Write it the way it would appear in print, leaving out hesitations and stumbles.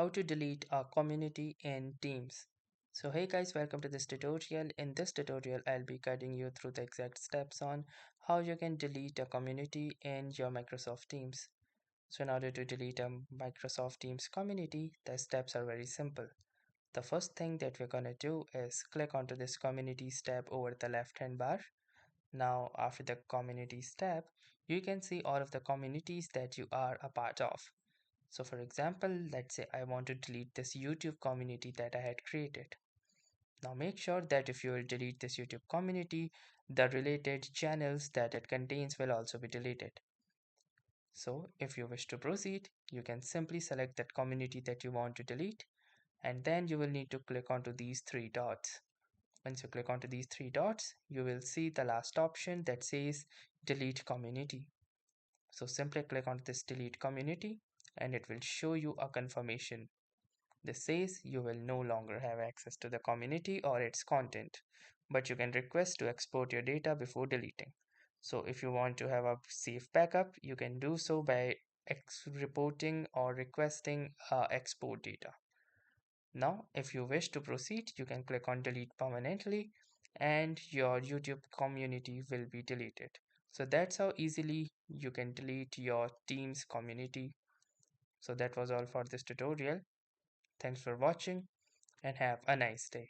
how to delete a community in Teams. So hey guys, welcome to this tutorial. In this tutorial, I'll be guiding you through the exact steps on how you can delete a community in your Microsoft Teams. So in order to delete a Microsoft Teams community, the steps are very simple. The first thing that we're gonna do is click onto this communities tab over the left hand bar. Now after the communities tab, you can see all of the communities that you are a part of. So for example, let's say I want to delete this YouTube community that I had created. Now make sure that if you will delete this YouTube community, the related channels that it contains will also be deleted. So if you wish to proceed, you can simply select that community that you want to delete, and then you will need to click onto these three dots. Once you click onto these three dots, you will see the last option that says delete community. So simply click on this delete community and it will show you a confirmation. This says you will no longer have access to the community or its content, but you can request to export your data before deleting. So if you want to have a safe backup, you can do so by reporting or requesting export data. Now, if you wish to proceed, you can click on delete permanently and your YouTube community will be deleted. So that's how easily you can delete your Teams community. So that was all for this tutorial. Thanks for watching and have a nice day.